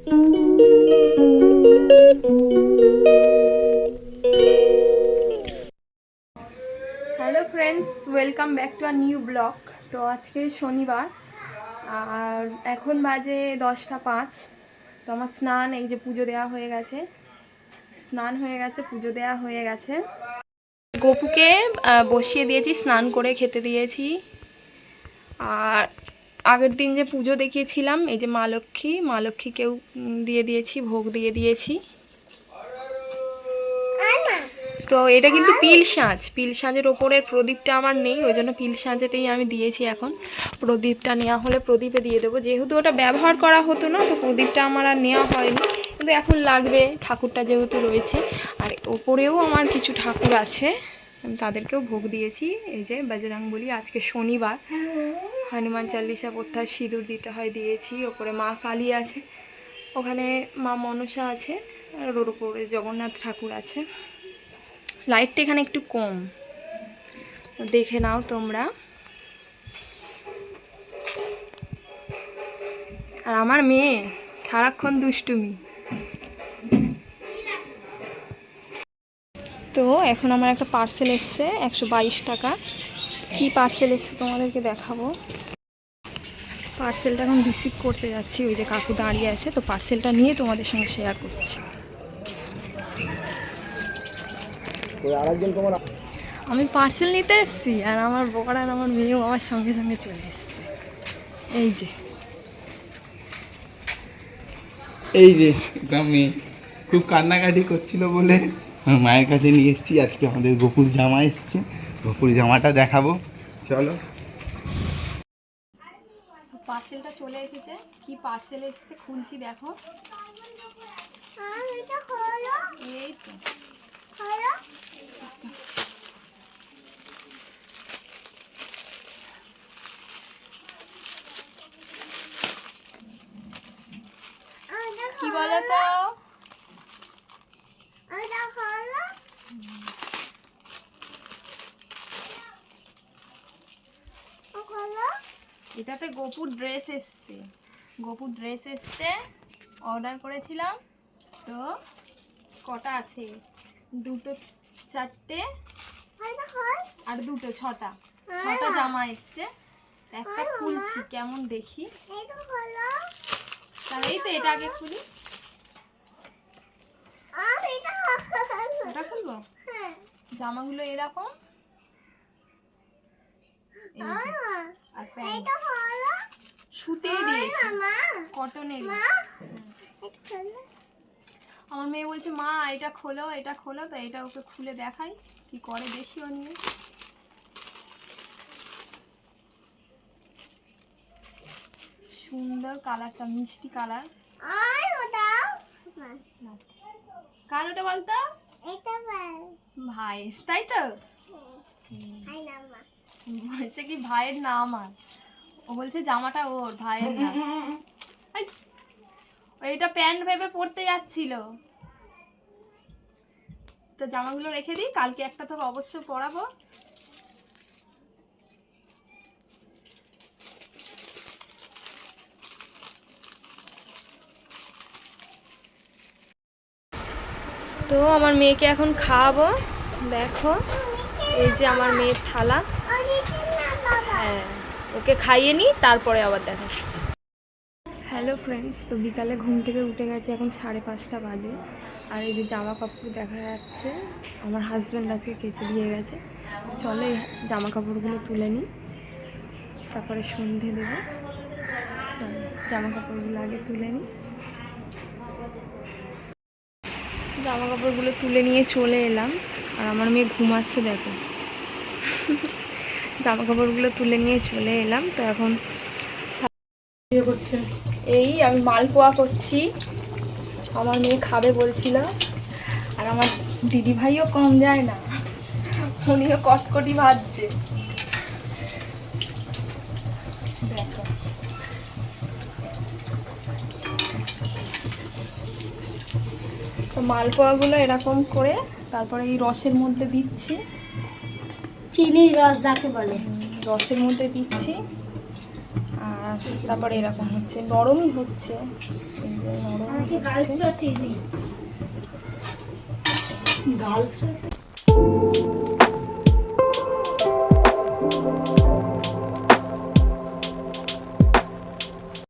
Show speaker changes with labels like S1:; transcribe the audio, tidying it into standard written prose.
S1: Hello friends, welcome back to our new blog. তো আজকে শনিবার আর এখন বাজে 10টা 5। তো আমার স্নান, এই যে পুজো দেওয়া হয়ে গেছে, স্নান হয়ে গেছে, পুজো দেওয়া হয়ে গেছে। গপুকে বসিয়ে দিয়েছি, স্নান করে খেতে দিয়েছি। আর আগের দিন যে পুজো দেখিয়েছিলাম, এই যে মা লক্ষ্মীকেও দিয়ে দিয়েছি, ভোগ দিয়ে দিয়েছি। তো এটা কিন্তু পিল সাঁজের ওপরের প্রদীপটা আমার নেই, ওই জন্য পিল সাঁজেতেই আমি দিয়েছি। এখন প্রদীপটা নেওয়া হলে প্রদীপে দিয়ে দেবো, যেহেতু ওটা ব্যবহার করা হতো না, তো প্রদীপটা আমার আর নেওয়া হয়নি, কিন্তু এখন লাগবে, ঠাকুরটা যেহেতু রয়েছে। আর ওপরেও আমার কিছু ঠাকুর আছে, আমি তাদেরকেও ভোগ দিয়েছি। এই যে বজরংবলী, আজকে শনিবার, হনুমান চালিসা পড়তে হয়, সিঁদুর দিতে হয়, দিয়েছি। ওপরে মা কালী আছে, ওখানে মা মনসা আছে, আর ওর ওপরে জগন্নাথ ঠাকুর আছে। লাইটটা এখানে একটু কম, দেখে নাও তোমরা। আর আমার মেয়ে সারাক্ষণ দুষ্টুমি। তো এখন আমার একটা পার্সেল এসছে, 122 টাকা। কি পার্সেল এসছে তোমাদেরকে দেখাবো। পার্সেলটা এখন রিসিভ করতে যাচ্ছি, ওই যে কাকু দাঁড়িয়ে আছে, তো পার্সেলটা নিয়ে তোমাদের সঙ্গে শেয়ার করছি। আমি পার্সেল নিতে এসেছি, আর আমার বর আর আমার মেয়েও আমার সঙ্গে সঙ্গে চলে এসছে।
S2: এই যে আমি খুব কান্নাকাটি করছিল বলে মায়ের কাছে নিয়ে এসেছি। আজকে আমাদের গোপুর জামা এসছে, গোপুর জামাটা দেখাবো, চলো।
S1: পার্সেলটা চলে এসেছে। কি পার্সেল এসেছে খুলছি, দেখো। এই তো কি বলো তো, এটাতে গোপুর ড্রেস এসছে, অর্ডার করেছিলাম। তো কটা আছে, 2 4 আর 2 6টা জামা এসছে। একটা খুলছি, কেমন দেখি। তাহলে এই তো এটা আগে খুলি, ওটা খুলবো। জামাগুলো এরকম, আর প্যান্ট সুতে দিয়েছি, কটনের। আমার মেয়ে বলছে মা এটা খোলো, তো এটা ওকে খুলে দেখাই, কি করে দেখি ও নিয়ে। সুন্দর কালারটা, মিষ্টি কালার। কার ওটা বলতো? ভাই, তাই তো বলছে কি ভাইয়ের না আমার, ও বলছে জামাটা ওর, ভাইয়ের না। এইটা প্যান্ট ভেবে পড়তে যাচ্ছিল, তো জামাগুলো রেখে দিই, কালকে একটা তো অবশ্য পরাবো। তো আমার মেয়েকে এখন খাওয়াবো, দেখো এই যে আমার মেয়ের থালা। হ্যাঁ, ওকে খাইয়ে নিই, তারপরে আবার দেখাচ্ছি। হ্যালো ফ্রেন্ডস, তো বিকালে ঘুম থেকে উঠে গেছে, এখন 5:30 বাজে। আর এই যে জামা কাপড় দেখা যাচ্ছে, আমার হাজব্যান্ড আজকে কেচে দিয়ে গেছে। চলো এই জামা কাপড়গুলো তুলে নিই, তারপরে সন্ধে দেবো। চলো জামা কাপড়গুলো আগে তুলে নিই। জামা কাপড়গুলো তুলে নিয়ে চলে এলাম, আর আমার মেয়ে ঘুমাচ্ছে, দেখো। জামা কাপড়গুলো তুলে নিয়ে চলে এলাম। তো এখন এই আমি মালপোয়া করছি, আমার মেয়ে খাবে বলছিল। আর আমার দিদি ভাইও কম যায় না, উনিও কটকটি ভাজছে, দেখো। তো মালপোয়াগুলো এরকম করে তারপরে এই রসের মধ্যে দিচ্ছি,
S3: চিনির রস যাকে বলে,
S1: রসের মধ্যে দিচ্ছি। আর তারপরে এরকম হচ্ছে, নরমই হচ্ছে, এই যে নরম
S3: গার্লসরা চিনি গার্লসরা